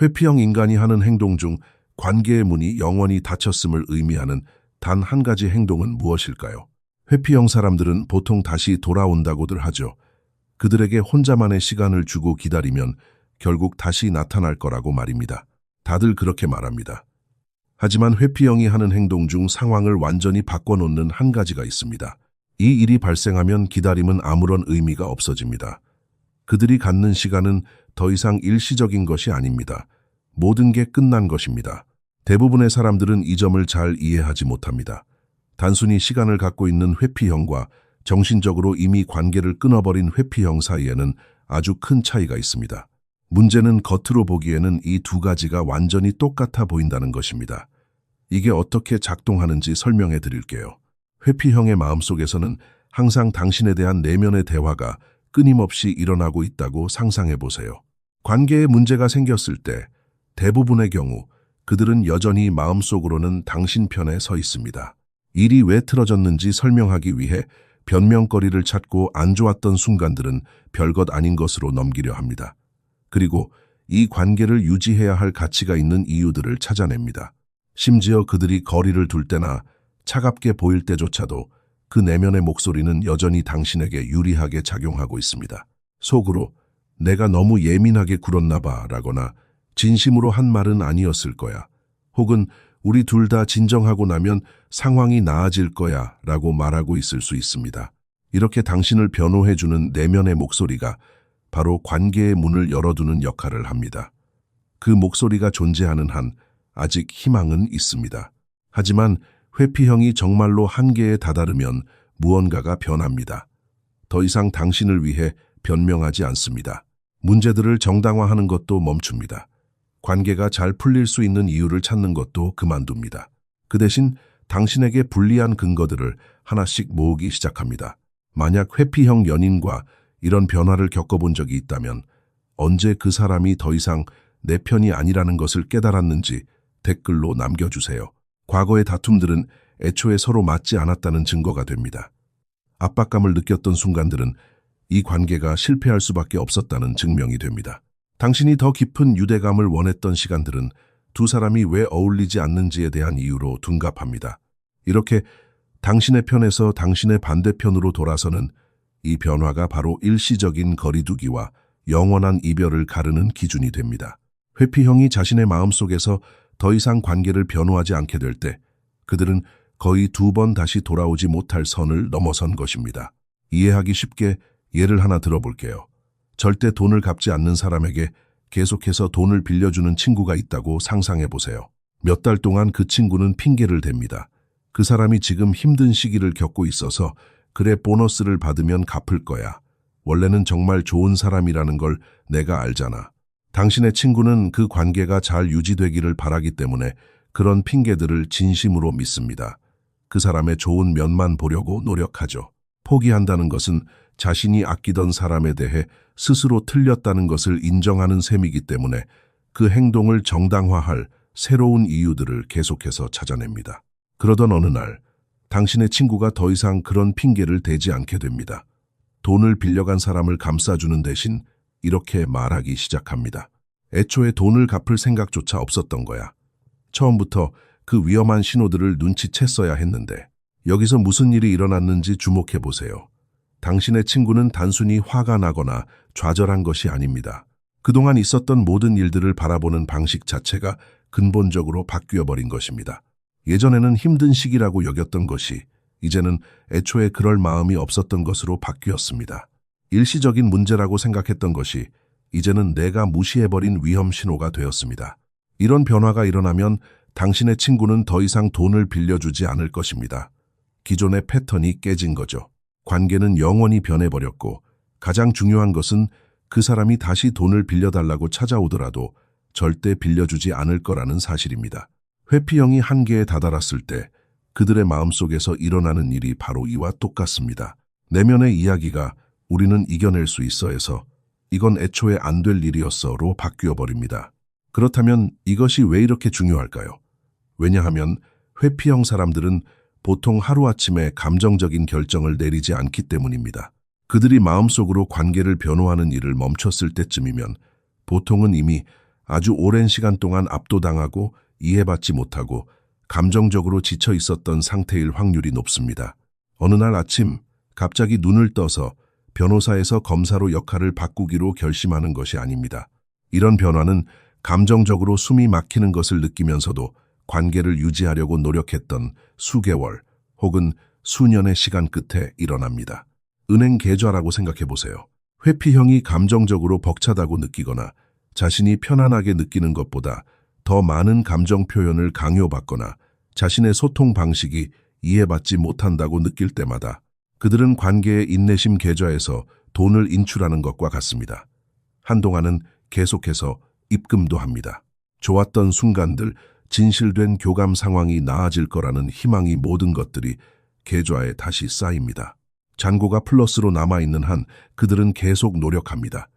회피형 인간이 하는 행동 중 관계의 문이 영원히 닫혔음을 의미하는 단 한 가지 행동은 무엇일까요? 회피형 사람들은 보통 다시 돌아온다고들 하죠. 그들에게 혼자만의 시간을 주고 기다리면 결국 다시 나타날 거라고 말입니다. 다들 그렇게 말합니다. 하지만 회피형이 하는 행동 중 상황을 완전히 바꿔놓는 한 가지가 있습니다. 이 일이 발생하면 기다림은 아무런 의미가 없어집니다. 그들이 갖는 시간은 더 이상 일시적인 것이 아닙니다. 모든 게 끝난 것입니다. 대부분의 사람들은 이 점을 잘 이해하지 못합니다. 단순히 시간을 갖고 있는 회피형과 정신적으로 이미 관계를 끊어버린 회피형 사이에는 아주 큰 차이가 있습니다. 문제는 겉으로 보기에는 이 두 가지가 완전히 똑같아 보인다는 것입니다. 이게 어떻게 작동하는지 설명해 드릴게요. 회피형의 마음속에서는 항상 당신에 대한 내면의 대화가 끊임없이 일어나고 있다고 상상해 보세요. 관계에 문제가 생겼을 때 대부분의 경우 그들은 여전히 마음속으로는 당신 편에 서 있습니다. 일이 왜 틀어졌는지 설명하기 위해 변명거리를 찾고 안 좋았던 순간들은 별것 아닌 것으로 넘기려 합니다. 그리고 이 관계를 유지해야 할 가치가 있는 이유들을 찾아냅니다. 심지어 그들이 거리를 둘 때나 차갑게 보일 때조차도 그 내면의 목소리는 여전히 당신에게 유리하게 작용하고 있습니다. 속으로 내가 너무 예민하게 굴었나 봐 라거나 진심으로 한 말은 아니었을 거야. 혹은 우리 둘 다 진정하고 나면 상황이 나아질 거야 라고 말하고 있을 수 있습니다. 이렇게 당신을 변호해주는 내면의 목소리가 바로 관계의 문을 열어두는 역할을 합니다. 그 목소리가 존재하는 한 아직 희망은 있습니다. 하지만 회피형이 정말로 한계에 다다르면 무언가가 변합니다. 더 이상 당신을 위해 변명하지 않습니다. 문제들을 정당화하는 것도 멈춥니다. 관계가 잘 풀릴 수 있는 이유를 찾는 것도 그만둡니다. 그 대신 당신에게 불리한 근거들을 하나씩 모으기 시작합니다. 만약 회피형 연인과 이런 변화를 겪어본 적이 있다면 언제 그 사람이 더 이상 내 편이 아니라는 것을 깨달았는지 댓글로 남겨주세요. 과거의 다툼들은 애초에 서로 맞지 않았다는 증거가 됩니다. 압박감을 느꼈던 순간들은 이 관계가 실패할 수밖에 없었다는 증명이 됩니다. 당신이 더 깊은 유대감을 원했던 시간들은 두 사람이 왜 어울리지 않는지에 대한 이유로 둔갑합니다. 이렇게 당신의 편에서 당신의 반대편으로 돌아서는 이 변화가 바로 일시적인 거리두기와 영원한 이별을 가르는 기준이 됩니다. 회피형이 자신의 마음속에서 더 이상 관계를 변호하지 않게 될 때 그들은 거의 2번 다시 돌아오지 못할 선을 넘어선 것입니다. 이해하기 쉽게 예를 하나 들어볼게요. 절대 돈을 갚지 않는 사람에게 계속해서 돈을 빌려주는 친구가 있다고 상상해 보세요. 몇 달 동안 그 친구는 핑계를 댑니다. 그 사람이 지금 힘든 시기를 겪고 있어서 그래 보너스를 받으면 갚을 거야. 원래는 정말 좋은 사람이라는 걸 내가 알잖아. 당신의 친구는 그 관계가 잘 유지되기를 바라기 때문에 그런 핑계들을 진심으로 믿습니다. 그 사람의 좋은 면만 보려고 노력하죠. 포기한다는 것은 자신이 아끼던 사람에 대해 스스로 틀렸다는 것을 인정하는 셈이기 때문에 그 행동을 정당화할 새로운 이유들을 계속해서 찾아냅니다. 그러던 어느 날 당신의 친구가 더 이상 그런 핑계를 대지 않게 됩니다. 돈을 빌려간 사람을 감싸주는 대신 이렇게 말하기 시작합니다. 애초에 돈을 갚을 생각조차 없었던 거야. 처음부터 그 위험한 신호들을 눈치챘어야 했는데 여기서 무슨 일이 일어났는지 주목해 보세요. 당신의 친구는 단순히 화가 나거나 좌절한 것이 아닙니다. 그동안 있었던 모든 일들을 바라보는 방식 자체가 근본적으로 바뀌어버린 것입니다. 예전에는 힘든 시기라고 여겼던 것이 이제는 애초에 그럴 마음이 없었던 것으로 바뀌었습니다. 일시적인 문제라고 생각했던 것이 이제는 내가 무시해버린 위험 신호가 되었습니다. 이런 변화가 일어나면 당신의 친구는 더 이상 돈을 빌려주지 않을 것입니다. 기존의 패턴이 깨진 거죠. 관계는 영원히 변해버렸고 가장 중요한 것은 그 사람이 다시 돈을 빌려달라고 찾아오더라도 절대 빌려주지 않을 거라는 사실입니다. 회피형이 한계에 다다랐을 때 그들의 마음속에서 일어나는 일이 바로 이와 똑같습니다. 내면의 이야기가 우리는 이겨낼 수 있어에서 이건 애초에 안 될 일이었어로 바뀌어버립니다. 그렇다면 이것이 왜 이렇게 중요할까요? 왜냐하면 회피형 사람들은 보통 하루아침에 감정적인 결정을 내리지 않기 때문입니다. 그들이 마음속으로 관계를 변호하는 일을 멈췄을 때쯤이면 보통은 이미 아주 오랜 시간 동안 압도당하고 이해받지 못하고 감정적으로 지쳐 있었던 상태일 확률이 높습니다. 어느 날 아침 갑자기 눈을 떠서 변호사에서 검사로 역할을 바꾸기로 결심하는 것이 아닙니다. 이런 변화는 감정적으로 숨이 막히는 것을 느끼면서도 관계를 유지하려고 노력했던 수개월 혹은 수년의 시간 끝에 일어납니다. 은행 계좌라고 생각해 보세요. 회피형이 감정적으로 벅차다고 느끼거나 자신이 편안하게 느끼는 것보다 더 많은 감정 표현을 강요받거나 자신의 소통 방식이 이해받지 못한다고 느낄 때마다 그들은 관계의 인내심 계좌에서 돈을 인출하는 것과 같습니다. 한동안은 계속해서 입금도 합니다. 좋았던 순간들, 진실된 교감 상황이 나아질 거라는 희망이 모든 것들이 계좌에 다시 쌓입니다. 잔고가 플러스로 남아있는 한 그들은 계속 노력합니다.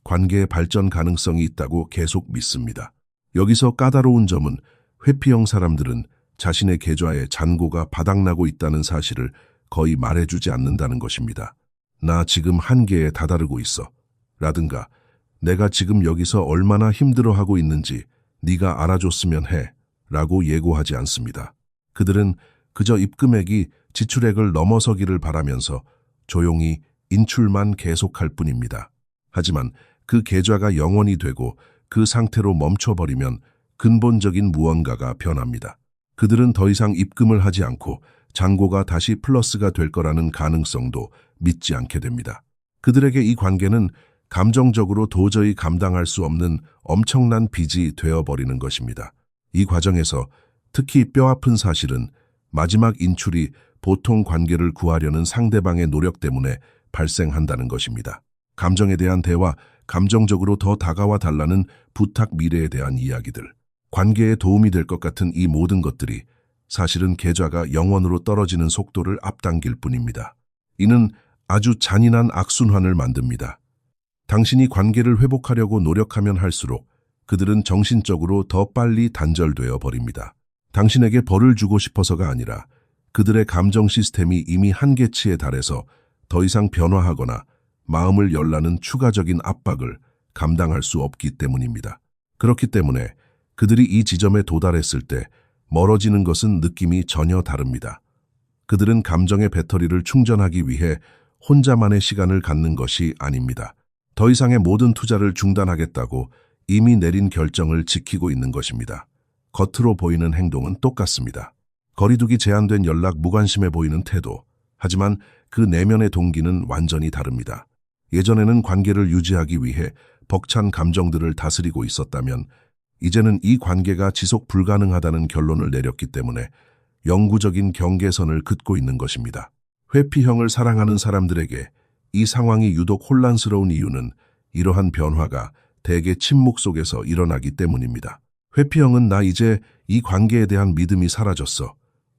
관계의 발전 가능성이 있다고 계속 믿습니다. 여기서 까다로운 점은 회피형 사람들은 자신의 계좌에 잔고가 바닥나고 있다는 사실을 거의 말해주지 않는다는 것입니다. 나 지금 한계에 다다르고 있어. 라든가 내가 지금 여기서 얼마나 힘들어하고 있는지 네가 알아줬으면 해. 라고 예고하지 않습니다. 그들은 그저 입금액이 지출액을 넘어서기를 바라면서 조용히 인출만 계속할 뿐입니다. 하지만 그 계좌가 영원이 되고 그 상태로 멈춰버리면 근본적인 무언가가 변합니다. 그들은 더 이상 입금을 하지 않고 잔고가 다시 플러스가 될 거라는 가능성도 믿지 않게 됩니다. 그들에게 이 관계는 감정적으로 도저히 감당할 수 없는 엄청난 빚이 되어버리는 것입니다. 이 과정에서 특히 뼈아픈 사실은 마지막 인출이 보통 관계를 구하려는 상대방의 노력 때문에 발생한다는 것입니다. 감정에 대한 대화, 감정적으로 더 다가와 달라는 부탁, 미래에 대한 이야기들, 관계에 도움이 될 것 같은 이 모든 것들이 사실은 계좌가 영원으로 떨어지는 속도를 앞당길 뿐입니다. 이는 아주 잔인한 악순환을 만듭니다. 당신이 관계를 회복하려고 노력하면 할수록 그들은 정신적으로 더 빨리 단절되어 버립니다. 당신에게 벌을 주고 싶어서가 아니라 그들의 감정 시스템이 이미 한계치에 달해서 더 이상 변화하거나 마음을 열라는 추가적인 압박을 감당할 수 없기 때문입니다. 그렇기 때문에 그들이 이 지점에 도달했을 때 멀어지는 것은 느낌이 전혀 다릅니다. 그들은 감정의 배터리를 충전하기 위해 혼자만의 시간을 갖는 것이 아닙니다. 더 이상의 모든 투자를 중단하겠다고 이미 내린 결정을 지키고 있는 것입니다. 겉으로 보이는 행동은 똑같습니다. 거리두기 제한된 연락, 무관심해 보이는 태도. 하지만 그 내면의 동기는 완전히 다릅니다. 예전에는 관계를 유지하기 위해 벅찬 감정들을 다스리고 있었다면 이제는 이 관계가 지속 불가능하다는 결론을 내렸기 때문에 영구적인 경계선을 긋고 있는 것입니다. 회피형을 사랑하는 사람들에게 이 상황이 유독 혼란스러운 이유는 이러한 변화가 대개 침묵 속에서 일어나기 때문입니다. 회피형은 나 이제 이 관계에 대한 믿음이 사라졌어.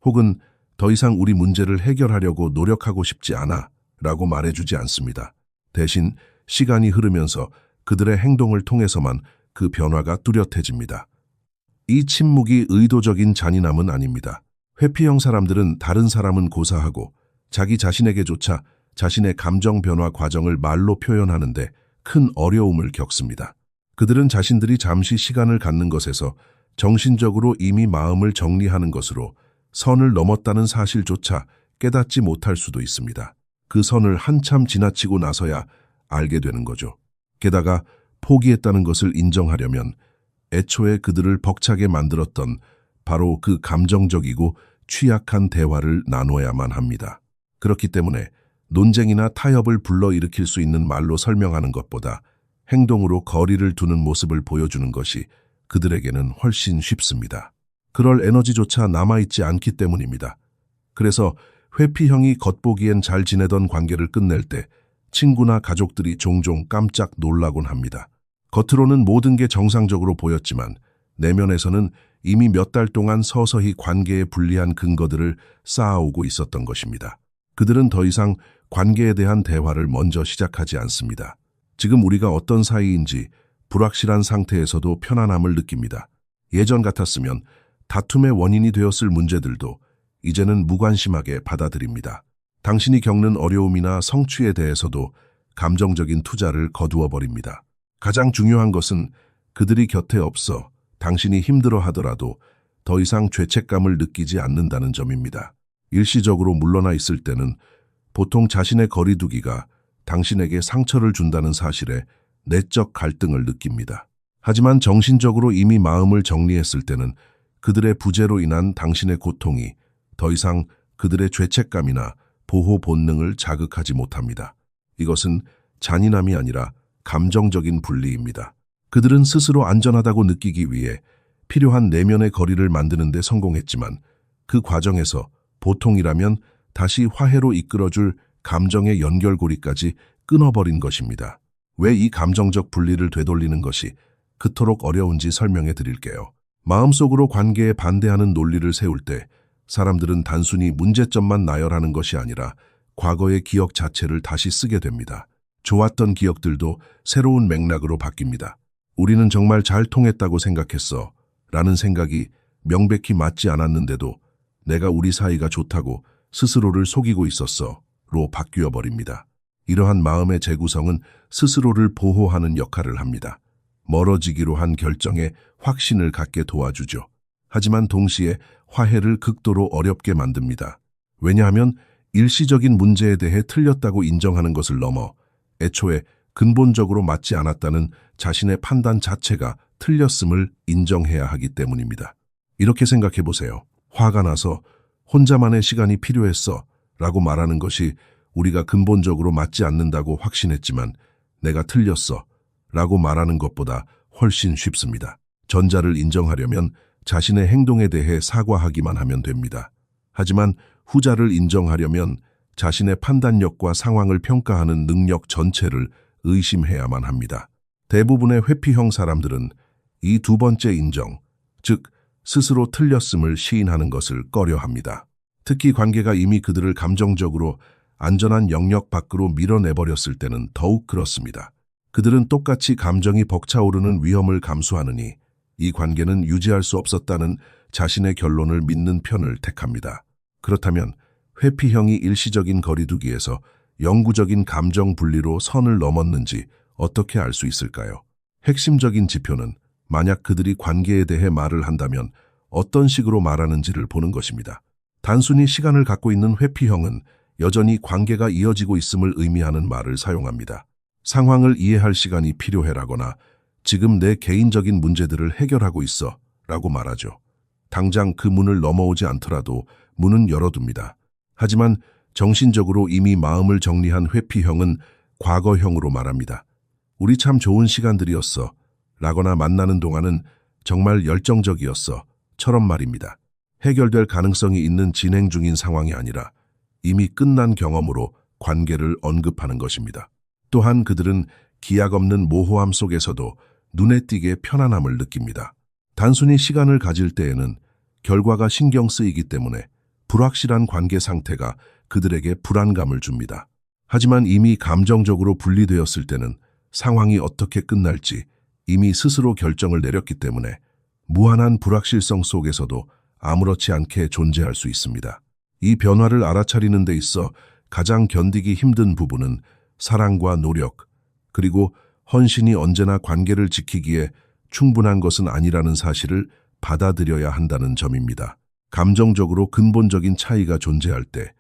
혹은 더 이상 우리 문제를 해결하려고 노력하고 싶지 않아. 라고 말해주지 않습니다. 대신 시간이 흐르면서 그들의 행동을 통해서만 그 변화가 뚜렷해집니다. 이 침묵이 의도적인 잔인함은 아닙니다. 회피형 사람들은 다른 사람은 고사하고 자기 자신에게조차 자신의 감정 변화 과정을 말로 표현하는데 큰 어려움을 겪습니다. 그들은 자신들이 잠시 시간을 갖는 것에서 정신적으로 이미 마음을 정리하는 것으로 선을 넘었다는 사실조차 깨닫지 못할 수도 있습니다. 그 선을 한참 지나치고 나서야 알게 되는 거죠. 게다가 포기했다는 것을 인정하려면 애초에 그들을 벅차게 만들었던 바로 그 감정적이고 취약한 대화를 나눠야만 합니다. 그렇기 때문에 논쟁이나 타협을 불러일으킬 수 있는 말로 설명하는 것보다 행동으로 거리를 두는 모습을 보여주는 것이 그들에게는 훨씬 쉽습니다. 그럴 에너지조차 남아있지 않기 때문입니다. 그래서 회피형이 겉보기엔 잘 지내던 관계를 끝낼 때 친구나 가족들이 종종 깜짝 놀라곤 합니다. 겉으로는 모든 게 정상적으로 보였지만 내면에서는 이미 몇 달 동안 서서히 관계에 불리한 근거들을 쌓아오고 있었던 것입니다. 그들은 더 이상 관계에 대한 대화를 먼저 시작하지 않습니다. 지금 우리가 어떤 사이인지 불확실한 상태에서도 편안함을 느낍니다. 예전 같았으면 다툼의 원인이 되었을 문제들도 이제는 무관심하게 받아들입니다. 당신이 겪는 어려움이나 성취에 대해서도 감정적인 투자를 거두어 버립니다. 가장 중요한 것은 그들이 곁에 없어 당신이 힘들어 하더라도 더 이상 죄책감을 느끼지 않는다는 점입니다. 일시적으로 물러나 있을 때는 보통 자신의 거리두기가 당신에게 상처를 준다는 사실에 내적 갈등을 느낍니다. 하지만 정신적으로 이미 마음을 정리했을 때는 그들의 부재로 인한 당신의 고통이 더 이상 그들의 죄책감이나 보호 본능을 자극하지 못합니다. 이것은 잔인함이 아니라 감정적인 분리입니다. 그들은 스스로 안전하다고 느끼기 위해 필요한 내면의 거리를 만드는 데 성공했지만 그 과정에서 보통이라면 다시 화해로 이끌어줄 감정의 연결고리까지 끊어버린 것입니다. 왜 이 감정적 분리를 되돌리는 것이 그토록 어려운지 설명해 드릴게요. 마음속으로 관계에 반대하는 논리를 세울 때 사람들은 단순히 문제점만 나열하는 것이 아니라 과거의 기억 자체를 다시 쓰게 됩니다. 좋았던 기억들도 새로운 맥락으로 바뀝니다. 우리는 정말 잘 통했다고 생각했어 라는 생각이 명백히 맞지 않았는데도 내가 우리 사이가 좋다고 스스로를 속이고 있었어 로 바뀌어 버립니다. 이러한 마음의 재구성은 스스로를 보호하는 역할을 합니다. 멀어지기로 한 결정에 확신을 갖게 도와주죠. 하지만 동시에 화해를 극도로 어렵게 만듭니다. 왜냐하면 일시적인 문제에 대해 틀렸다고 인정하는 것을 넘어 애초에 근본적으로 맞지 않았다는 자신의 판단 자체가 틀렸음을 인정해야 하기 때문입니다. 이렇게 생각해 보세요. 화가 나서 혼자만의 시간이 필요했어 라고 말하는 것이 우리가 근본적으로 맞지 않는다고 확신했지만 내가 틀렸어 라고 말하는 것보다 훨씬 쉽습니다. 전자를 인정하려면 자신의 행동에 대해 사과하기만 하면 됩니다. 하지만 후자를 인정하려면 자신의 판단력과 상황을 평가하는 능력 전체를 의심해야만 합니다. 대부분의 회피형 사람들은 이 두 번째 인정, 즉 스스로 틀렸음을 시인하는 것을 꺼려합니다. 특히 관계가 이미 그들을 감정적으로 안전한 영역 밖으로 밀어내버렸을 때는 더욱 그렇습니다. 그들은 똑같이 감정이 벅차오르는 위험을 감수하느니 이 관계는 유지할 수 없었다는 자신의 결론을 믿는 편을 택합니다. 그렇다면 회피형이 일시적인 거리두기에서 영구적인 감정 분리로 선을 넘었는지 어떻게 알 수 있을까요? 핵심적인 지표는 만약 그들이 관계에 대해 말을 한다면 어떤 식으로 말하는지를 보는 것입니다. 단순히 시간을 갖고 있는 회피형은 여전히 관계가 이어지고 있음을 의미하는 말을 사용합니다. 상황을 이해할 시간이 필요해라거나 지금 내 개인적인 문제들을 해결하고 있어 라고 말하죠. 당장 그 문을 넘어오지 않더라도 문은 열어둡니다. 하지만 정신적으로 이미 마음을 정리한 회피형은 과거형으로 말합니다. 우리 참 좋은 시간들이었어 라거나 만나는 동안은 정말 열정적이었어 처럼 말입니다. 해결될 가능성이 있는 진행 중인 상황이 아니라 이미 끝난 경험으로 관계를 언급하는 것입니다. 또한 그들은 기약 없는 모호함 속에서도 눈에 띄게 편안함을 느낍니다. 단순히 시간을 가질 때에는 결과가 신경 쓰이기 때문에 불확실한 관계 상태가 그들에게 불안감을 줍니다. 하지만 이미 감정적으로 분리되었을 때는 상황이 어떻게 끝날지 이미 스스로 결정을 내렸기 때문에 무한한 불확실성 속에서도 아무렇지 않게 존재할 수 있습니다. 이 변화를 알아차리는 데 있어 가장 견디기 힘든 부분은 사랑과 노력, 그리고 헌신이 언제나 관계를 지키기에 충분한 것은 아니라는 사실을 받아들여야 한다는 점입니다. 감정적으로 근본적인 차이가 존재할 때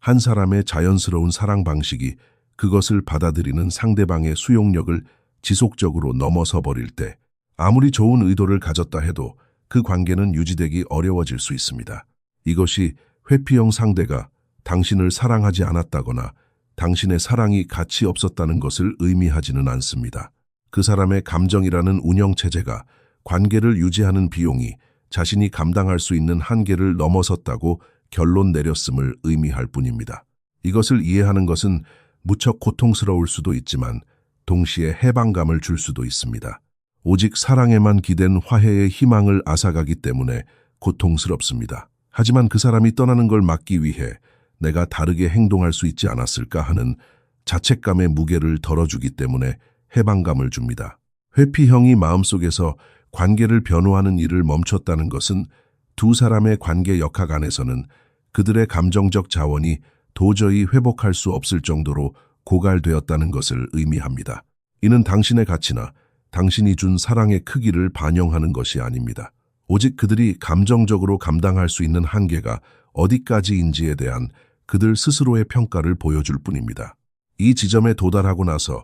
한 사람의 자연스러운 사랑 방식이 그것을 받아들이는 상대방의 수용력을 지속적으로 넘어서 버릴 때 아무리 좋은 의도를 가졌다 해도 그 관계는 유지되기 어려워질 수 있습니다. 이것이 회피형 상대가 당신을 사랑하지 않았다거나 당신의 사랑이 가치 없었다는 것을 의미하지는 않습니다. 그 사람의 감정이라는 운영체제가 관계를 유지하는 비용이 자신이 감당할 수 있는 한계를 넘어섰다고 결론 내렸음을 의미할 뿐입니다. 이것을 이해하는 것은 무척 고통스러울 수도 있지만 동시에 해방감을 줄 수도 있습니다. 오직 사랑에만 기댄 화해의 희망을 앗아가기 때문에 고통스럽습니다. 하지만 그 사람이 떠나는 걸 막기 위해 내가 다르게 행동할 수 있지 않았을까 하는 자책감의 무게를 덜어주기 때문에 해방감을 줍니다. 회피형이 마음속에서 관계를 변호하는 일을 멈췄다는 것은 두 사람의 관계 역학 안에서는 그들의 감정적 자원이 도저히 회복할 수 없을 정도로 고갈되었다는 것을 의미합니다. 이는 당신의 가치나 당신이 준 사랑의 크기를 반영하는 것이 아닙니다. 오직 그들이 감정적으로 감당할 수 있는 한계가 어디까지인지에 대한 그들 스스로의 평가를 보여줄 뿐입니다. 이 지점에 도달하고 나서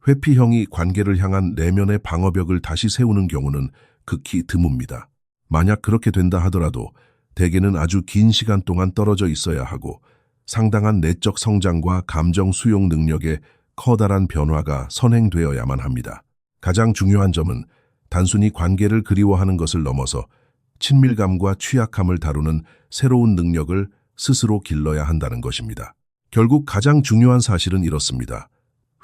회피형이 관계를 향한 내면의 방어벽을 다시 세우는 경우는 극히 드뭅니다. 만약 그렇게 된다 하더라도 대개는 아주 긴 시간 동안 떨어져 있어야 하고 상당한 내적 성장과 감정 수용 능력에 커다란 변화가 선행되어야만 합니다. 가장 중요한 점은 단순히 관계를 그리워하는 것을 넘어서 친밀감과 취약함을 다루는 새로운 능력을 스스로 길러야 한다는 것입니다. 결국 가장 중요한 사실은 이렇습니다.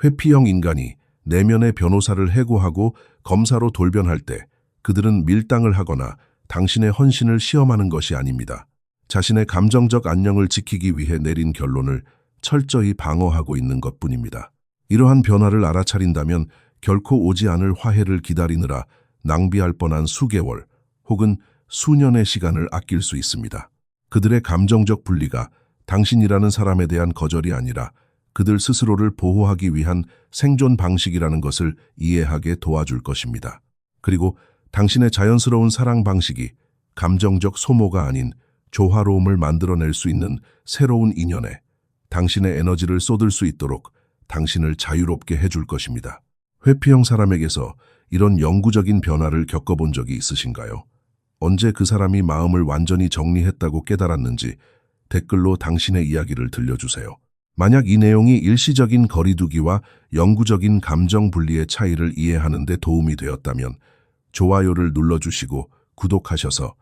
회피형 인간이 내면의 변호사를 해고하고 검사로 돌변할 때 그들은 밀당을 하거나 당신의 헌신을 시험하는 것이 아닙니다. 자신의 감정적 안녕을 지키기 위해 내린 결론을 철저히 방어하고 있는 것뿐입니다. 이러한 변화를 알아차린다면 결코 오지 않을 화해를 기다리느라 낭비할 뻔한 수개월 혹은 수년의 시간을 아낄 수 있습니다. 그들의 감정적 분리가 당신이라는 사람에 대한 거절이 아니라 그들 스스로를 보호하기 위한 생존 방식이라는 것을 이해하게 도와줄 것입니다. 그리고 당신의 자연스러운 사랑 방식이 감정적 소모가 아닌 조화로움을 만들어낼 수 있는 새로운 인연에 당신의 에너지를 쏟을 수 있도록 당신을 자유롭게 해줄 것입니다. 회피형 사람에게서 이런 영구적인 변화를 겪어본 적이 있으신가요? 언제 그 사람이 마음을 완전히 정리했다고 깨달았는지 댓글로 당신의 이야기를 들려주세요. 만약 이 내용이 일시적인 거리두기와 영구적인 감정 분리의 차이를 이해하는 데 도움이 되었다면 좋아요를 눌러주시고 구독하셔서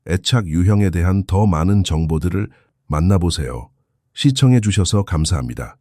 애착 유형에 대한 더 많은 정보들을 만나보세요. 시청해주셔서 감사합니다.